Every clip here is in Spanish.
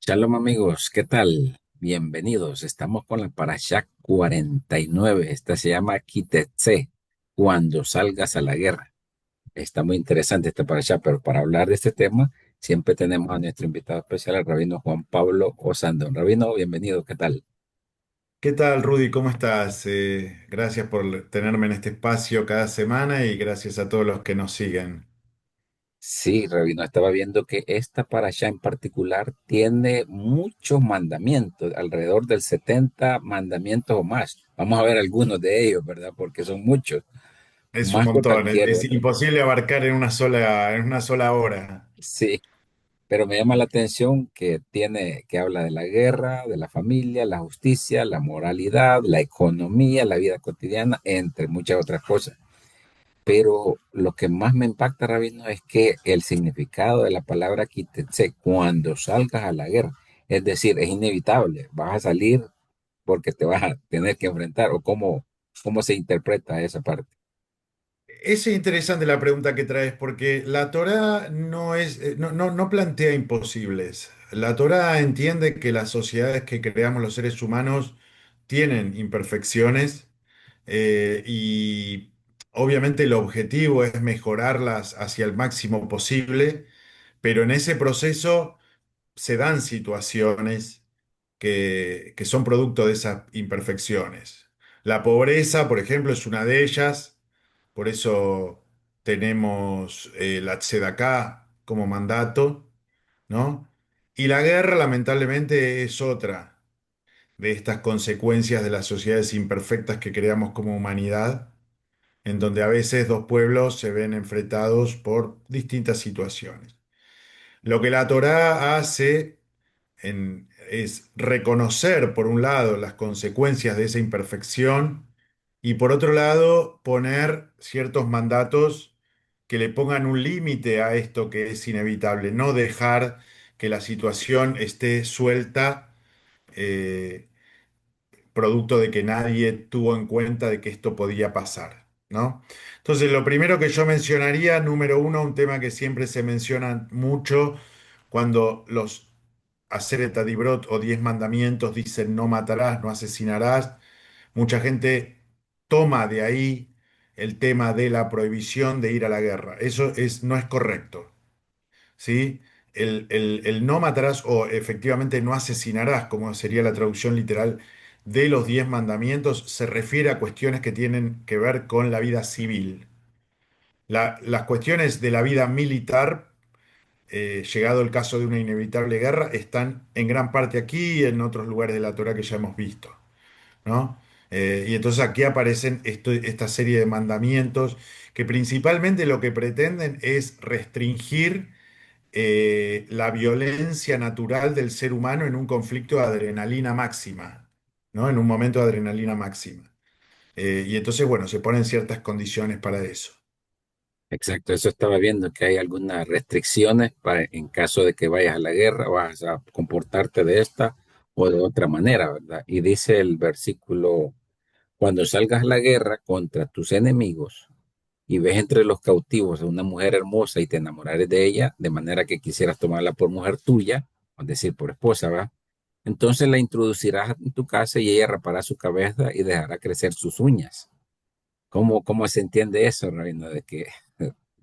Shalom amigos, ¿qué tal? Bienvenidos. Estamos con la Parashá 49. Esta se llama Kitetse, cuando salgas a la guerra. Está muy interesante esta Parashá, pero para hablar de este tema, siempre tenemos a nuestro invitado especial, el rabino Juan Pablo Osandón. Rabino, bienvenido, ¿qué tal? ¿Qué tal, Rudy? ¿Cómo estás? Gracias por tenerme en este espacio cada semana y gracias a todos los que nos siguen. Sí, rabino, estaba viendo que esta Parashá en particular tiene muchos mandamientos, alrededor del 70 mandamientos o más. Vamos a ver algunos de ellos, ¿verdad? Porque son muchos. Es un Más que montón, cualquier es otro. imposible abarcar en una sola hora. Sí, pero me llama la atención que que habla de la guerra, de la familia, la justicia, la moralidad, la economía, la vida cotidiana, entre muchas otras cosas. Pero lo que más me impacta, Rabino, es que el significado de la palabra quítense cuando salgas a la guerra, es decir, es inevitable, vas a salir porque te vas a tener que enfrentar, o cómo se interpreta esa parte. Es interesante la pregunta que traes porque la Torá no plantea imposibles. La Torá entiende que las sociedades que creamos los seres humanos tienen imperfecciones y obviamente el objetivo es mejorarlas hacia el máximo posible, pero en ese proceso se dan situaciones que son producto de esas imperfecciones. La pobreza, por ejemplo, es una de ellas, por eso tenemos la Tzedaká como mandato, ¿no? Y la guerra, lamentablemente, es otra de estas consecuencias de las sociedades imperfectas que creamos como humanidad, en donde a veces dos pueblos se ven enfrentados por distintas situaciones. Lo que la Torá hace es reconocer, por un lado, las consecuencias de esa imperfección y, por otro lado, poner ciertos mandatos que le pongan un límite a esto que es inevitable, no dejar que la situación esté suelta, eh, producto de que nadie tuvo en cuenta de que esto podía pasar, ¿no? Entonces, lo primero que yo mencionaría, número uno, un tema que siempre se menciona mucho cuando los hacer Tadibrot o 10 mandamientos dicen no matarás, no asesinarás. Mucha gente toma de ahí el tema de la prohibición de ir a la guerra. No es correcto, ¿sí? El no matarás o efectivamente no asesinarás, como sería la traducción literal de los 10 mandamientos, se refiere a cuestiones que tienen que ver con la vida civil. Las cuestiones de la vida militar, llegado el caso de una inevitable guerra, están en gran parte aquí y en otros lugares de la Torah que ya hemos visto, ¿no? Y entonces aquí aparecen esta serie de mandamientos que principalmente lo que pretenden es restringir la violencia natural del ser humano en un conflicto de adrenalina máxima, ¿no? En un momento de adrenalina máxima. Y entonces, bueno, se ponen ciertas condiciones para eso. Exacto, eso estaba viendo que hay algunas restricciones para en caso de que vayas a la guerra, vas a comportarte de esta o de otra manera, ¿verdad? Y dice el versículo, cuando salgas a la guerra contra tus enemigos y ves entre los cautivos a una mujer hermosa y te enamorares de ella, de manera que quisieras tomarla por mujer tuya, es decir, por esposa, ¿verdad? Entonces la introducirás en tu casa y ella rapará su cabeza y dejará crecer sus uñas. ¿Cómo se entiende eso, Reina, de que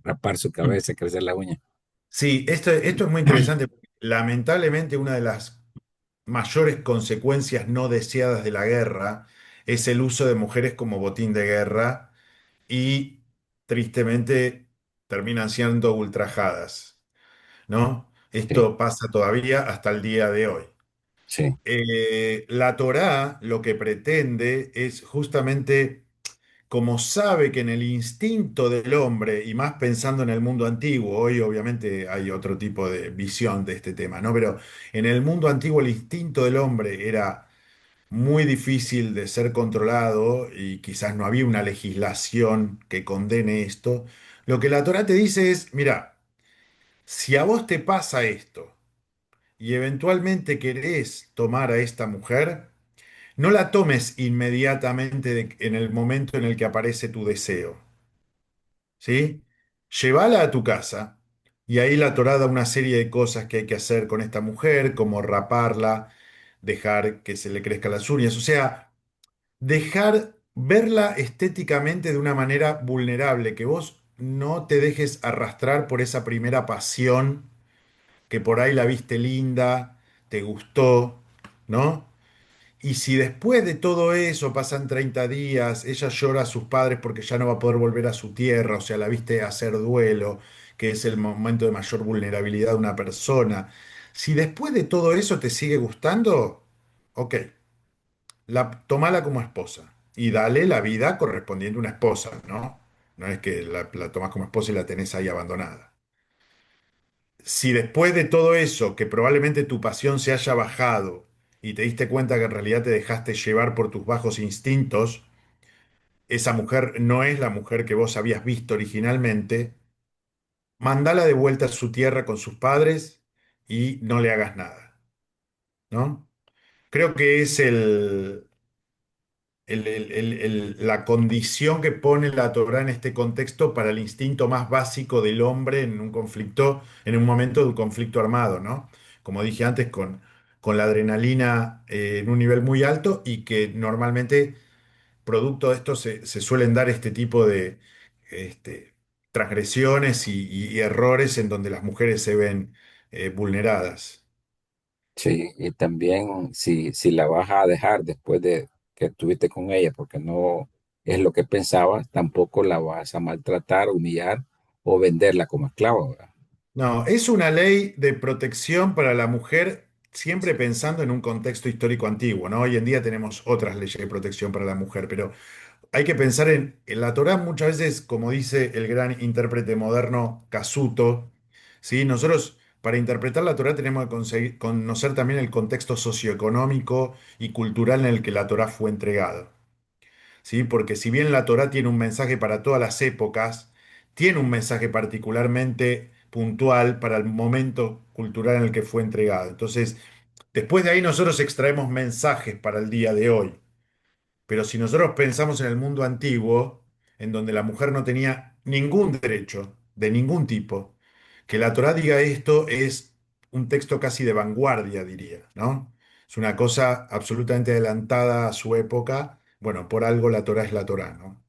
rapar su cabeza, crecer la uña? Sí, esto es muy interesante, porque lamentablemente, una de las mayores consecuencias no deseadas de la guerra es el uso de mujeres como botín de guerra y tristemente terminan siendo ultrajadas, ¿no? Sí, Esto pasa todavía hasta el día de hoy. sí, La Torá lo que pretende es justamente, como sabe que en el instinto del hombre, y más pensando en el mundo antiguo, hoy obviamente hay otro tipo de visión de este tema, ¿no? Pero en el mundo antiguo el instinto del hombre era muy difícil de ser controlado y quizás no había una legislación que condene esto. Lo que la Torá te dice es, mira, si a vos te pasa esto y eventualmente querés tomar a esta mujer, no la tomes inmediatamente en el momento en el que aparece tu deseo, ¿sí? Llévala a tu casa, Y ahí la Torá da una serie de cosas que hay que hacer con esta mujer, como raparla, dejar que se le crezcan las uñas, o sea, dejar verla estéticamente de una manera vulnerable, que vos no te dejes arrastrar por esa primera pasión, que por ahí la viste linda, te gustó, ¿no? Y si después de todo eso pasan 30 días, ella llora a sus padres porque ya no va a poder volver a su tierra, o sea, la viste hacer duelo, que es el momento de mayor vulnerabilidad de una persona. Si después de todo eso te sigue gustando, ok, tomala como esposa y dale la vida correspondiente a una esposa, ¿no? No es que la tomás como esposa y la tenés ahí abandonada. Si después de todo eso, que probablemente tu pasión se haya bajado y te diste cuenta que en realidad te dejaste llevar por tus bajos instintos, esa mujer no es la mujer que vos habías visto originalmente, mandala de vuelta a su tierra con sus padres y no le hagas nada, ¿no? Creo que es la condición que pone la Torá en este contexto para el instinto más básico del hombre en un conflicto, en un momento de un conflicto armado, ¿no? Como dije antes, con la adrenalina en un nivel muy alto y que normalmente producto de esto se suelen dar este tipo de este, transgresiones y errores en donde las mujeres se ven vulneradas. Sí, y también si la vas a dejar después de que estuviste con ella, porque no es lo que pensabas, tampoco la vas a maltratar, humillar o venderla como esclava, ¿verdad? No, es una ley de protección para la mujer, siempre pensando en un contexto histórico antiguo, ¿no? Hoy en día tenemos otras leyes de protección para la mujer, pero hay que pensar en la Torá muchas veces, como dice el gran intérprete moderno Casuto, ¿sí? Nosotros para interpretar la Torá tenemos que conocer también el contexto socioeconómico y cultural en el que la Torá fue entregada. ¿Sí? Porque si bien la Torá tiene un mensaje para todas las épocas, tiene un mensaje particularmente puntual para el momento cultural en el que fue entregado. Entonces, después de ahí nosotros extraemos mensajes para el día de hoy. Pero si nosotros pensamos en el mundo antiguo, en donde la mujer no tenía ningún derecho, de ningún tipo, que la Torá diga esto es un texto casi de vanguardia, diría, ¿no? Es una cosa absolutamente adelantada a su época. Bueno, por algo la Torá es la Torá, ¿no?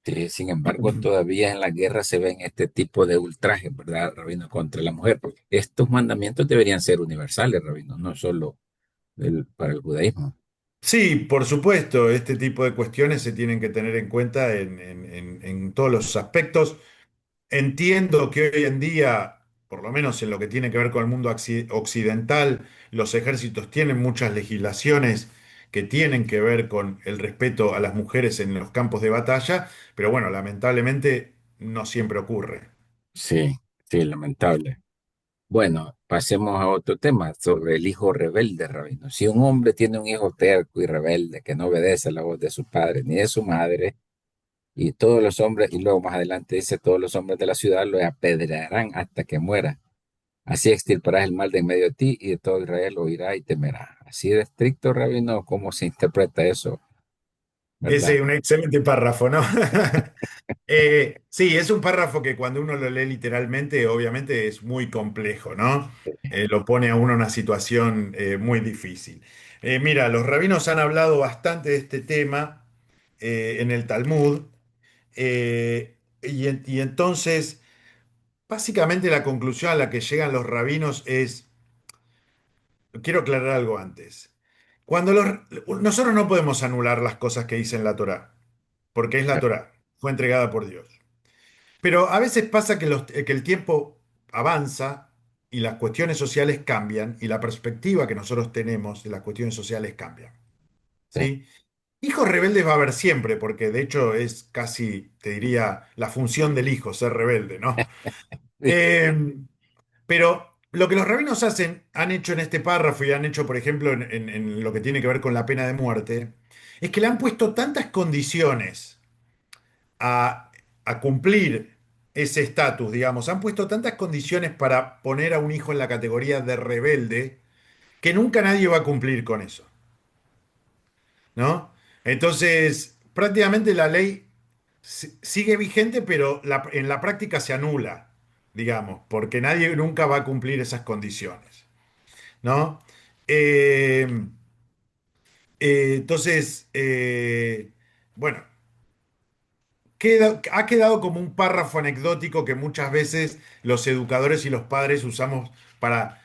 Sí, sin embargo, todavía en la guerra se ven este tipo de ultrajes, ¿verdad, Rabino? Contra la mujer, porque estos mandamientos deberían ser universales, Rabino, no solo para el judaísmo. Sí, por supuesto, este tipo de cuestiones se tienen que tener en cuenta en todos los aspectos. Entiendo que hoy en día, por lo menos en lo que tiene que ver con el mundo occidental, los ejércitos tienen muchas legislaciones que tienen que ver con el respeto a las mujeres en los campos de batalla, pero bueno, lamentablemente no siempre ocurre. Sí, sí, lamentable. Bueno, pasemos a otro tema sobre el hijo rebelde, Rabino. Si un hombre tiene un hijo terco y rebelde que no obedece la voz de su padre ni de su madre, y todos los hombres, y luego más adelante dice, todos los hombres de la ciudad lo apedrearán hasta que muera. Así extirparás el mal de en medio de ti y de todo Israel oirá y temerá. Así de estricto, Rabino, ¿cómo se interpreta eso? ¿Verdad? Ese es un excelente párrafo, ¿no? Sí, es un párrafo que cuando uno lo lee literalmente, obviamente es muy complejo, ¿no? Lo pone a uno en una situación muy difícil. Mira, los rabinos han hablado bastante de este tema en el Talmud, y entonces, básicamente la conclusión a la que llegan los rabinos es, quiero aclarar algo antes. Nosotros no podemos anular las cosas que dice en la Torá, porque es la Torá, fue entregada por Dios. Pero a veces pasa que el tiempo avanza y las cuestiones sociales cambian y la perspectiva que nosotros tenemos de las cuestiones sociales cambia. Sí, ¿Sí? Hijos rebeldes va a haber siempre, porque de hecho es casi, te diría, la función del hijo, ser rebelde, ¿no? sí, Eh, pero lo que los rabinos han hecho en este párrafo y han hecho, por ejemplo, en lo que tiene que ver con la pena de muerte, es que le han puesto tantas condiciones a, a cumplir ese estatus, digamos. Han puesto tantas condiciones para poner a un hijo en la categoría de rebelde que nunca nadie va a cumplir con eso, ¿no? Entonces, prácticamente la ley sigue vigente, pero en la práctica se anula. digamos, porque nadie nunca va a cumplir esas condiciones, ¿no? Eh, bueno, ha quedado como un párrafo anecdótico que muchas veces los educadores y los padres usamos para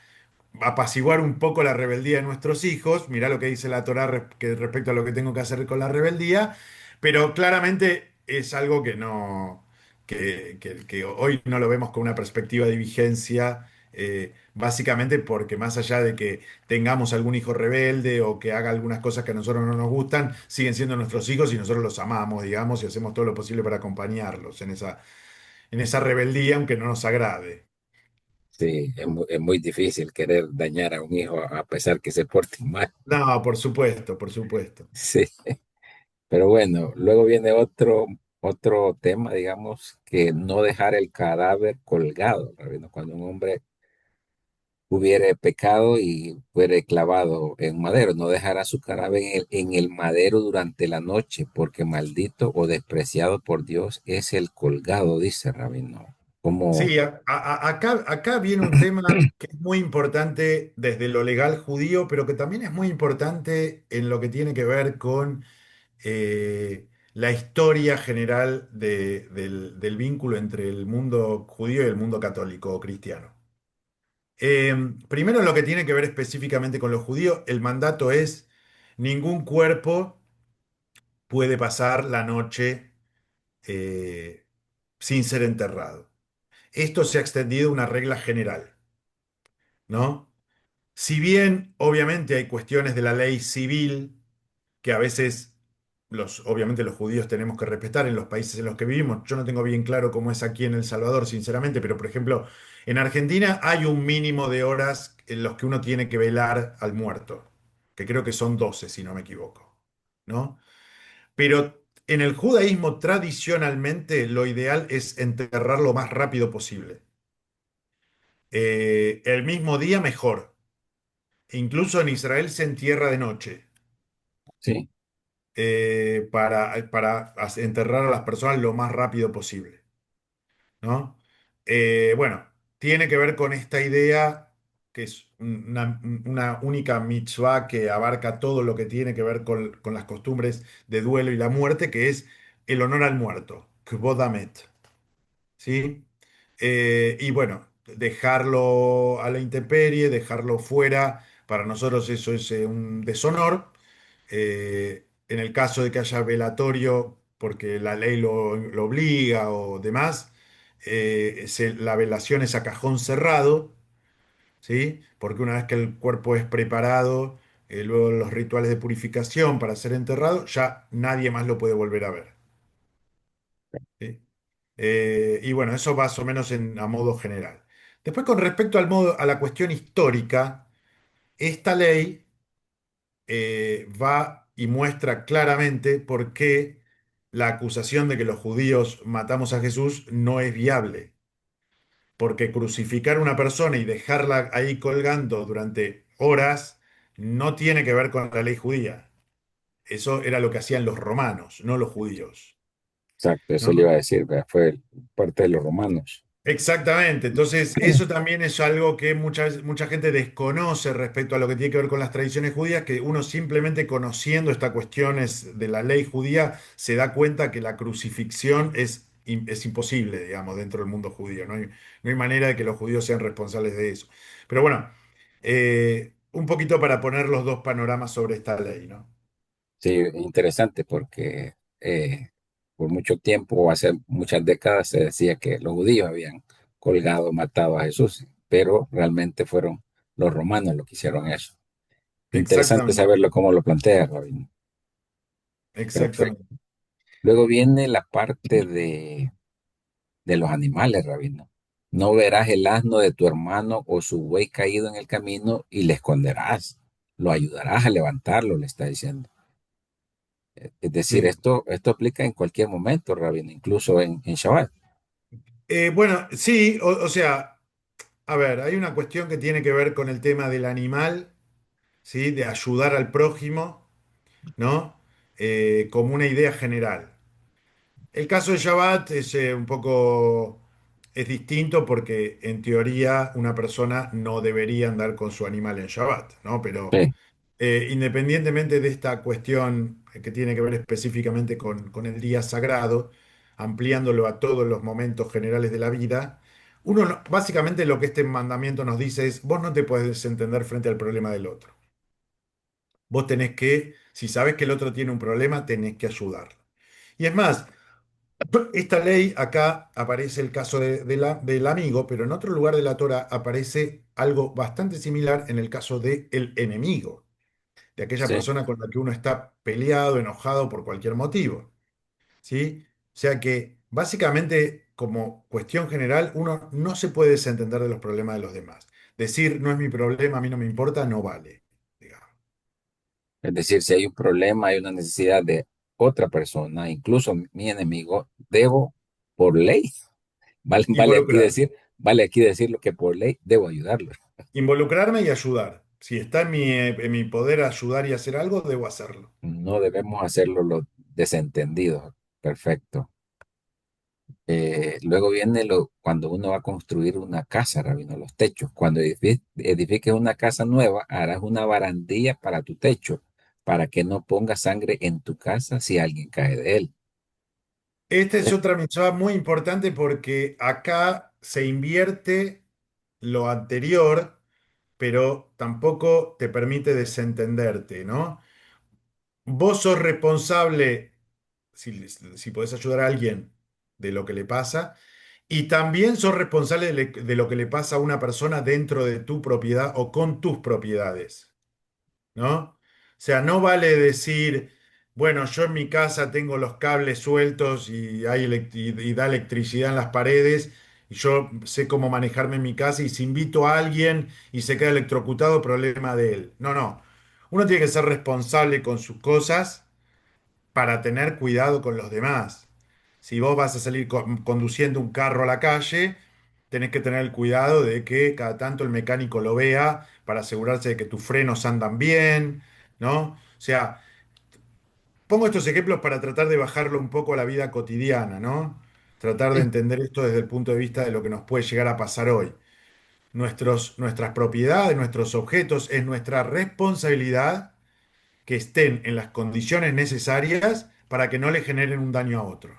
apaciguar un poco la rebeldía de nuestros hijos. Mirá lo que dice la Torá respecto a lo que tengo que hacer con la rebeldía, pero claramente es algo que no, que hoy no lo vemos con una perspectiva de vigencia, básicamente porque más allá de que tengamos algún hijo rebelde o que haga algunas cosas que a nosotros no nos gustan, siguen siendo nuestros hijos y nosotros los amamos, digamos, y hacemos todo lo posible para acompañarlos en esa rebeldía, aunque no nos agrade. Sí, es muy difícil querer dañar a un hijo a pesar que se porte mal. No, por supuesto, por supuesto. Sí, pero bueno, luego viene otro tema, digamos, que no dejar el cadáver colgado, Rabino. Cuando un hombre hubiere pecado y fuere clavado en madero, no dejará su cadáver en el madero durante la noche, porque maldito o despreciado por Dios es el colgado, dice Rabino. Como, Sí, acá viene un tema que es muy importante desde lo legal judío, pero que también es muy importante en lo que tiene que ver con la historia general del vínculo entre el mundo judío y el mundo católico o cristiano. Eh, Primero, en lo que tiene que ver específicamente con los judíos, el mandato es: ningún cuerpo puede pasar la noche eh, sin ser enterrado. Esto se ha extendido a una regla general, ¿no? Si bien obviamente hay cuestiones de la ley civil que a veces obviamente los judíos tenemos que respetar en los países en los que vivimos. Yo no tengo bien claro cómo es aquí en El Salvador, sinceramente, pero por ejemplo, en Argentina hay un mínimo de horas en los que uno tiene que velar al muerto, que creo que son 12 si no me equivoco, ¿no? Pero en el judaísmo tradicionalmente lo ideal es enterrar lo más rápido posible. El mismo día mejor. Incluso en Israel se entierra de noche, sí, para enterrar a las personas lo más rápido posible, ¿no? Bueno, tiene que ver con esta idea que es una única mitzvah que abarca todo lo que tiene que ver con las costumbres de duelo y la muerte, que es el honor al muerto, Kbod Hamet. ¿Sí? Y bueno, dejarlo a la intemperie, dejarlo fuera, para nosotros eso es un deshonor. En el caso de que haya velatorio, porque la ley lo obliga o demás, la velación es a cajón cerrado, ¿sí? Porque una vez que el cuerpo es preparado, luego los rituales de purificación para ser enterrado, ya nadie más lo puede volver a ver. ¿Sí? Y bueno, eso más o menos a modo general. Después, con respecto a la cuestión histórica, esta ley va y muestra claramente por qué la acusación de que los judíos matamos a Jesús no es viable. Porque crucificar a una persona y dejarla ahí colgando durante horas no tiene que ver con la ley judía. Eso era lo que hacían los romanos, no los judíos. exacto, eso le iba ¿No? a decir, ¿verdad? Fue parte de los romanos. Exactamente, entonces eso también es algo que mucha gente desconoce respecto a lo que tiene que ver con las tradiciones judías, que uno simplemente conociendo estas cuestiones de la ley judía se da cuenta que la crucifixión es imposible, digamos, dentro del mundo judío. No hay manera de que los judíos sean responsables de eso. Pero bueno, un poquito para poner los dos panoramas sobre esta ley, ¿no? Sí, interesante porque por mucho tiempo, o hace muchas décadas, se decía que los judíos habían colgado, matado a Jesús, pero realmente fueron los romanos los que hicieron eso. Interesante Exactamente, saberlo cómo lo plantea, Rabino. Perfecto. exactamente. Luego viene la parte de los animales, Rabino. No verás el asno de tu hermano o su buey caído en el camino y le esconderás. Lo ayudarás a levantarlo, le está diciendo. Es decir, Sí. esto aplica en cualquier momento, Rabino, incluso en Shabbat. Bueno, sí, o sea. A ver, hay una cuestión que tiene que ver con el tema del animal, ¿sí? De ayudar al prójimo, ¿no? Como una idea general. El caso de Shabbat es un poco es distinto porque en teoría una persona no debería andar con su animal en Shabbat, ¿no? Pero Sí, independientemente de esta cuestión que tiene que ver específicamente con el día sagrado, ampliándolo a todos los momentos generales de la vida, básicamente lo que este mandamiento nos dice es, vos no te puedes entender frente al problema del otro. Vos tenés que, si sabes que el otro tiene un problema, tenés que ayudarlo. Y es más, esta ley, acá aparece el caso del amigo, pero en otro lugar de la Torah aparece algo bastante similar en el caso del enemigo, de aquella sí. persona con la que uno está peleado, enojado por cualquier motivo, ¿sí? O sea que básicamente, como cuestión general, uno no se puede desentender de los problemas de los demás. Decir no es mi problema, a mí no me importa, no vale, digamos. Es decir, si hay un problema, hay una necesidad de otra persona, incluso mi enemigo, debo, por ley, Involucrar, vale aquí decirlo que por ley debo ayudarlo. involucrarme y ayudar. Si está en mi poder ayudar y hacer algo, debo hacerlo. No debemos hacerlo los desentendidos. Perfecto. Luego viene cuando uno va a construir una casa, Rabino, los techos. Cuando edifiques una casa nueva, harás una barandilla para tu techo, para que no ponga sangre en tu casa si alguien cae de él. Esta es Eh, otra mitzvah muy importante porque acá se invierte lo anterior, pero tampoco te permite desentenderte, ¿no? Vos sos responsable, si podés ayudar a alguien, de lo que le pasa, y también sos responsable de lo que le pasa a una persona dentro de tu propiedad o con tus propiedades. ¿No? O sea, no vale decir, bueno, yo en mi casa tengo los cables sueltos y, y da electricidad en las paredes y yo sé cómo manejarme en mi casa y si invito a alguien y se queda electrocutado, problema de él. No, no. Uno tiene que ser responsable con sus cosas para tener cuidado con los demás. Si vos vas a salir conduciendo un carro a la calle, tenés que tener el cuidado de que cada tanto el mecánico lo vea para asegurarse de que tus frenos andan bien, ¿no? O sea, pongo estos ejemplos para tratar de bajarlo un poco a la vida cotidiana, ¿no? Tratar de sí. entender esto desde el punto de vista de lo que nos puede llegar a pasar hoy. Nuestras propiedades, nuestros objetos, es nuestra responsabilidad que estén en las condiciones necesarias para que no le generen un daño a otro.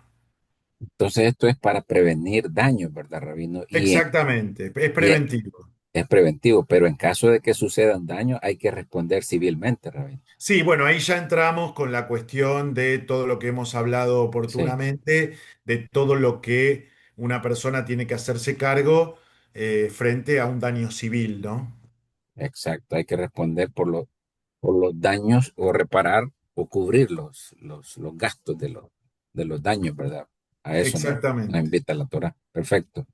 Entonces esto es para prevenir daños, ¿verdad, Rabino? Exactamente, es Y preventivo. es preventivo, pero en caso de que sucedan daños hay que responder civilmente, Rabino. Sí, bueno, ahí ya entramos con la cuestión de todo lo que hemos hablado Sí, oportunamente, de todo lo que una persona tiene que hacerse cargo frente a un daño civil, ¿no? exacto. Hay que responder por los daños o reparar o cubrir los gastos de los daños, ¿verdad? A eso nos Exactamente. invita la Torah. Perfecto.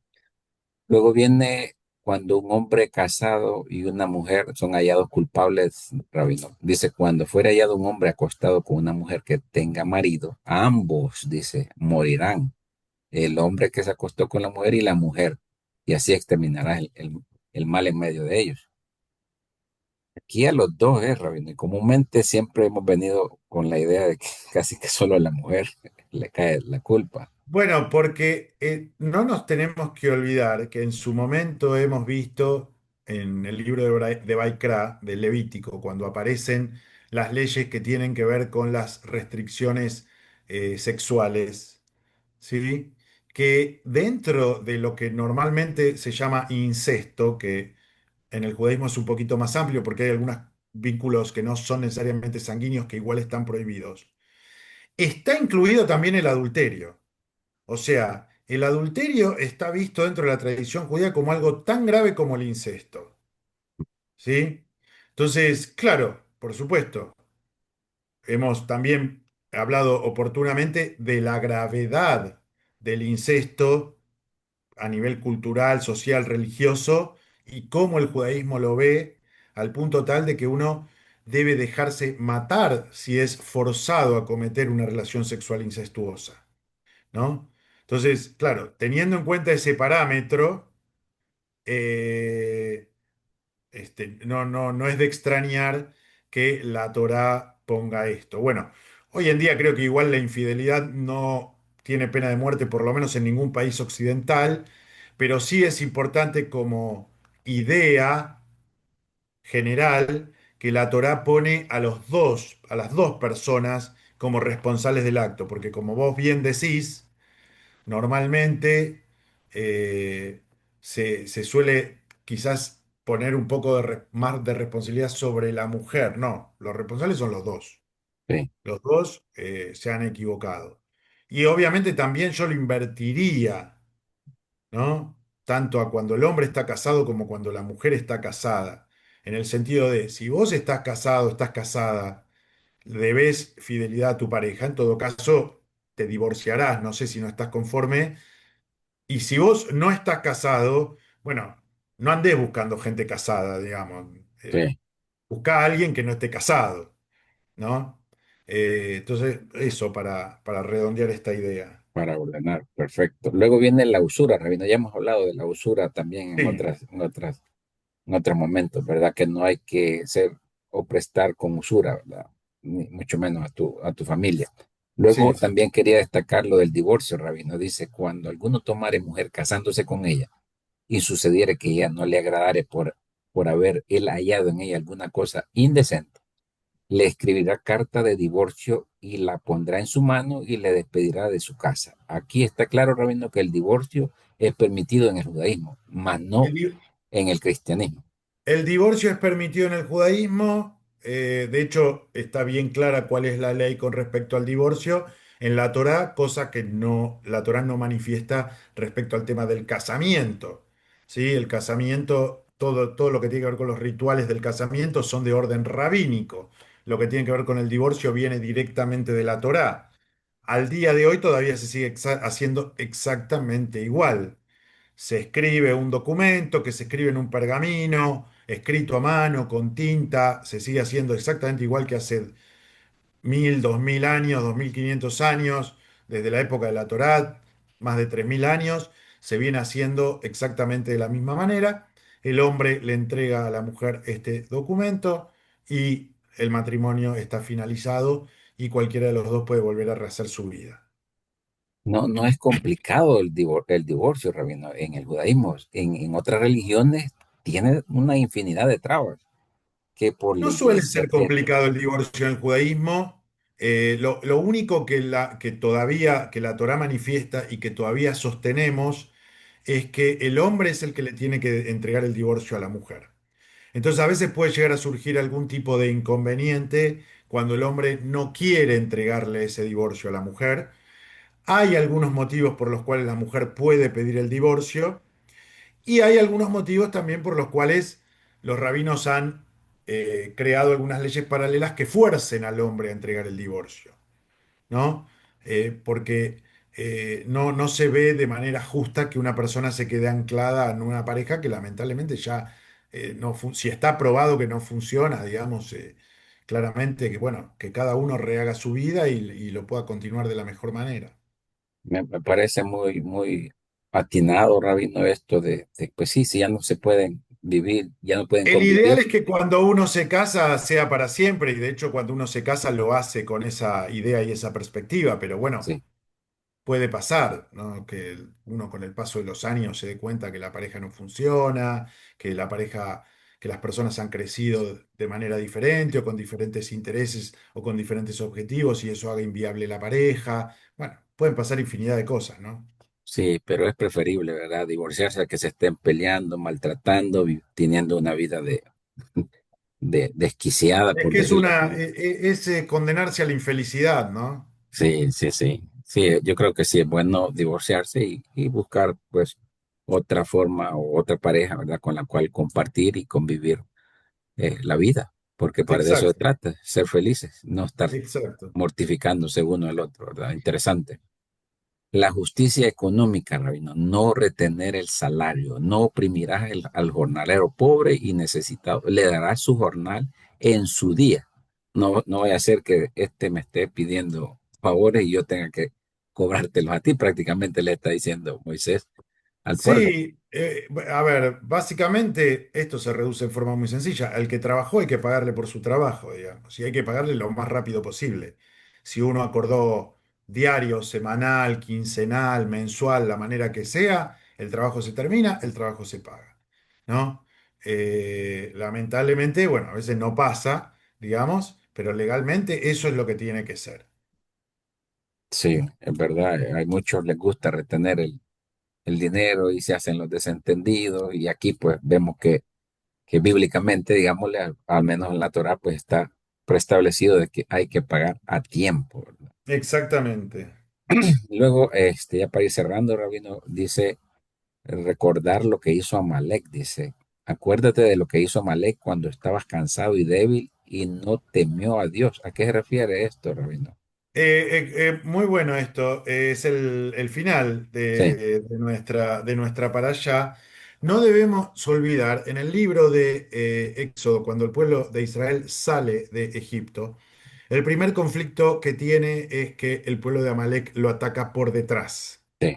Luego viene cuando un hombre casado y una mujer son hallados culpables, Rabino. Dice, cuando fuera hallado un hombre acostado con una mujer que tenga marido, ambos, dice, morirán. El hombre que se acostó con la mujer y la mujer. Y así exterminará el mal en medio de ellos. Aquí a los dos, Rabino. Y comúnmente siempre hemos venido con la idea de que casi que solo a la mujer le cae la culpa. Bueno, porque no nos tenemos que olvidar que en su momento hemos visto en el libro de Baikra, del Levítico, cuando aparecen las leyes que tienen que ver con las restricciones sexuales, ¿sí? Que dentro de lo que normalmente se llama incesto, que en el judaísmo es un poquito más amplio porque hay algunos vínculos que no son necesariamente sanguíneos que igual están prohibidos, está incluido también el adulterio. O sea, el adulterio está visto dentro de la tradición judía como algo tan grave como el incesto, ¿sí? Entonces, claro, por supuesto, hemos también hablado oportunamente de la gravedad del incesto a nivel cultural, social, religioso, y cómo el judaísmo lo ve al punto tal de que uno debe dejarse matar si es forzado a cometer una relación sexual incestuosa, ¿no? Entonces, claro, teniendo en cuenta ese parámetro, eh, no es de extrañar que la Torá ponga esto. Bueno, hoy en día creo que igual la infidelidad no tiene pena de muerte, por lo menos en ningún país occidental, pero sí es importante como idea general que la Torá pone a los dos, a las dos personas como responsables del acto, porque como vos bien decís, normalmente se suele quizás poner un poco más de responsabilidad sobre la mujer. No, los responsables son los dos. Sí, Los dos se han equivocado. Y obviamente también yo lo invertiría, ¿no? Tanto a cuando el hombre está casado como cuando la mujer está casada. En el sentido de, si vos estás casado, estás casada, debes fidelidad a tu pareja, en todo caso te divorciarás, no sé si no estás conforme. Y si vos no estás casado, bueno, no andés buscando gente casada, digamos. sí, Buscá a alguien que no esté casado, ¿no? Entonces, eso para redondear esta idea. para ordenar, perfecto. Luego viene la usura, Rabino. Ya hemos hablado de la usura también Sí, en otros momentos, ¿verdad? Que no hay que ser o prestar con usura, ¿verdad? Ni mucho menos a tu familia. Luego sí, sí. también quería destacar lo del divorcio, Rabino. Dice, cuando alguno tomare mujer casándose con ella y sucediere que ella no le agradare por haber él hallado en ella alguna cosa indecente, le escribirá carta de divorcio y la pondrá en su mano y le despedirá de su casa. Aquí está claro, Rabino, que el divorcio es permitido en el judaísmo, mas El, no di- en el cristianismo. el divorcio es permitido en el judaísmo. De hecho, está bien clara cuál es la ley con respecto al divorcio en la Torá, cosa que no, la Torá no manifiesta respecto al tema del casamiento. ¿Sí? El casamiento, todo lo que tiene que ver con los rituales del casamiento son de orden rabínico. Lo que tiene que ver con el divorcio viene directamente de la Torá. Al día de hoy todavía se sigue haciendo exactamente igual. Se escribe un documento que se escribe en un pergamino, escrito a mano, con tinta, se sigue haciendo exactamente igual que hace 1000, 2000 años, 2500 años, desde la época de la Torá, más de 3000 años, se viene haciendo exactamente de la misma manera. El hombre le entrega a la mujer este documento y el matrimonio está finalizado y cualquiera de los dos puede volver a rehacer su vida. No, no es complicado el divorcio, Rabino, en el judaísmo. En otras religiones tiene una infinidad de trabas que por la No suele iglesia ser tiene. complicado el divorcio en el judaísmo. Lo único que todavía, que la Torá manifiesta y que todavía sostenemos es que el hombre es el que le tiene que entregar el divorcio a la mujer. Entonces a veces puede llegar a surgir algún tipo de inconveniente cuando el hombre no quiere entregarle ese divorcio a la mujer. Hay algunos motivos por los cuales la mujer puede pedir el divorcio. Y hay algunos motivos también por los cuales los rabinos han creado algunas leyes paralelas que fuercen al hombre a entregar el divorcio, ¿no? Porque no se ve de manera justa que una persona se quede anclada en una pareja que lamentablemente ya si está probado que no funciona, digamos, claramente que bueno, que cada uno rehaga su vida y lo pueda continuar de la mejor manera. Me parece muy, muy atinado, Rabino, esto pues sí, si ya no se pueden vivir, ya no pueden El ideal convivir. es que cuando uno se casa sea para siempre, y de hecho cuando uno se casa lo hace con esa idea y esa perspectiva, pero bueno, Sí, puede pasar, ¿no? Que uno con el paso de los años se dé cuenta que la pareja no funciona, que la pareja, que las personas han crecido de manera diferente o con diferentes intereses o con diferentes objetivos y eso haga inviable la pareja. Bueno, pueden pasar infinidad de cosas, ¿no? sí, pero es preferible, ¿verdad? Divorciarse a que se estén peleando, maltratando, teniendo una vida de desquiciada, Es por que es decirlo así. condenarse a la infelicidad, ¿no? Sí, sí, sí. Sí, yo creo que sí es bueno divorciarse y buscar, pues, otra forma o otra pareja, ¿verdad? Con la cual compartir y convivir la vida, porque para de eso se Exacto, trata, ser felices, no estar exacto. mortificándose uno al otro, ¿verdad? Interesante. La justicia económica, Rabino, no retener el salario, no oprimirás al jornalero pobre y necesitado, le darás su jornal en su día. No, no vaya a ser que este me esté pidiendo favores y yo tenga que cobrártelos a ti, prácticamente le está diciendo Moisés al pueblo. Sí, a ver, básicamente esto se reduce en forma muy sencilla. Al que trabajó hay que pagarle por su trabajo, digamos, y hay que pagarle lo más rápido posible. Si uno acordó diario, semanal, quincenal, mensual, la manera que sea, El trabajo se termina, el trabajo se paga, ¿no? Lamentablemente, bueno, a veces no pasa, digamos, pero legalmente eso es lo que tiene que ser. Sí, es verdad. Hay muchos les gusta retener el dinero y se hacen los desentendidos. Y aquí pues vemos que bíblicamente, digámosle, al menos en la Torá, pues está preestablecido de que hay que pagar a tiempo, ¿verdad? Exactamente. Luego, ya para ir cerrando, Rabino, dice recordar lo que hizo Amalek, dice, acuérdate de lo que hizo Amalek cuando estabas cansado y débil y no temió a Dios. ¿A qué se refiere esto, Rabino? Muy bueno esto, es el final Sí, de nuestra parashá. No debemos olvidar, en el libro de Éxodo, cuando el pueblo de Israel sale de Egipto, el primer conflicto que tiene es que el pueblo de Amalek lo ataca por detrás, sí,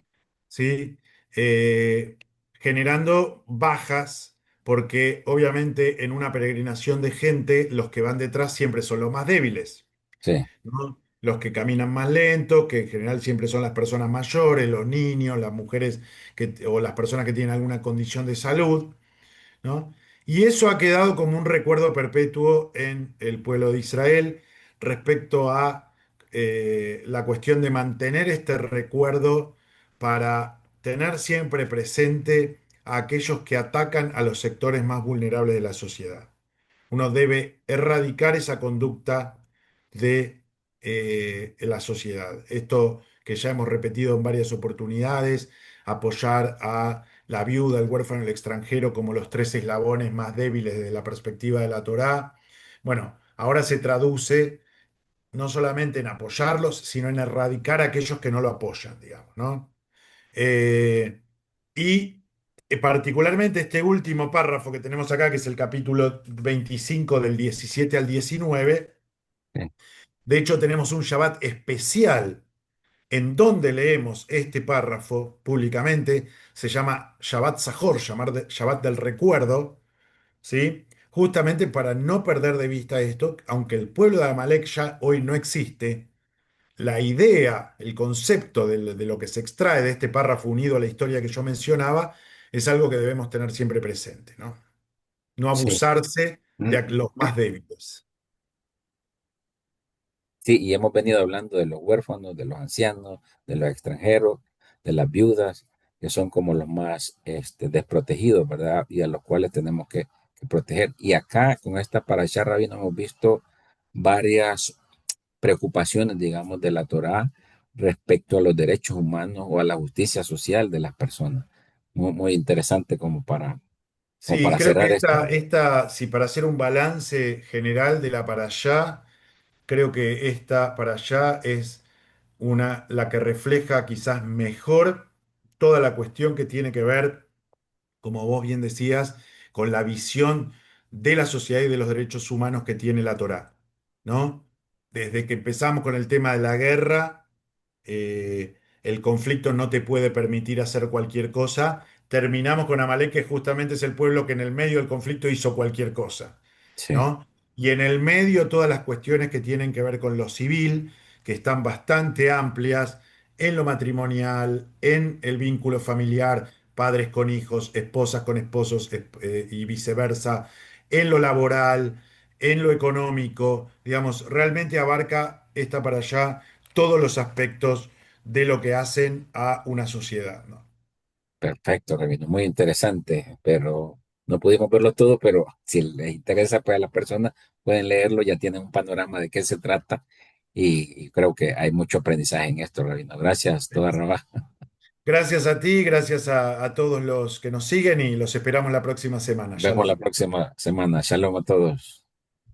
¿sí? Eh, Generando bajas, porque obviamente en una peregrinación de gente, los que van detrás siempre son los más débiles, sí, ¿no? Los que caminan más lento, que en general siempre son las personas mayores, los niños, las mujeres o las personas que tienen alguna condición de salud, ¿no? Y eso ha quedado como un recuerdo perpetuo en el pueblo de Israel respecto a la cuestión de mantener este recuerdo para tener siempre presente a aquellos que atacan a los sectores más vulnerables de la sociedad. Uno debe erradicar esa conducta de la sociedad. Esto que ya hemos repetido en varias oportunidades, apoyar a la viuda, el huérfano, el extranjero como los tres eslabones más débiles desde la perspectiva de la Torá. Bueno, ahora se traduce no solamente en apoyarlos, sino en erradicar a aquellos que no lo apoyan, digamos, ¿no? Eh, y particularmente este último párrafo que tenemos acá, que es el capítulo 25 del 17 al 19, sí, de hecho tenemos un Shabbat especial en donde leemos este párrafo públicamente, se llama Shabbat Zahor, Shabbat del recuerdo, ¿sí? Justamente para no perder de vista esto, aunque el pueblo de Amalek ya hoy no existe, la idea, el concepto de lo que se extrae de este párrafo unido a la historia que yo mencionaba, es algo que debemos tener siempre presente, ¿no? No sí. abusarse de los más débiles. Sí, y hemos venido hablando de los huérfanos, de los ancianos, de los extranjeros, de las viudas, que son como los más desprotegidos, ¿verdad? Y a los cuales tenemos que proteger. Y acá, con esta parasha, Rabino, hemos visto varias preocupaciones, digamos, de la Torá respecto a los derechos humanos o a la justicia social de las personas. Muy, muy interesante como Sí, para creo que cerrar esto. si para hacer un balance general de la para allá, creo que esta para allá es la que refleja quizás mejor toda la cuestión que tiene que ver, como vos bien decías, con la visión de la sociedad y de los derechos humanos que tiene la Torá, ¿no? Desde que empezamos con el tema de la guerra, el conflicto no te puede permitir hacer cualquier cosa. Terminamos con Amalek, que justamente es el pueblo que en el medio del conflicto hizo cualquier cosa, Sí, ¿no? Y en el medio todas las cuestiones que tienen que ver con lo civil, que están bastante amplias en lo matrimonial, en el vínculo familiar, padres con hijos, esposas con esposos y viceversa, en lo laboral, en lo económico, digamos, realmente abarca esta para allá todos los aspectos de lo que hacen a una sociedad, ¿no? perfecto, Rabino. Muy interesante, pero no pudimos verlo todo, pero si les interesa, pues a las personas pueden leerlo, ya tienen un panorama de qué se trata y creo que hay mucho aprendizaje en esto, Rabino. Gracias, toda Rabá. Gracias a ti, gracias a todos los que nos siguen y los esperamos la próxima semana. Vemos la Shalom. próxima semana. Shalom a todos.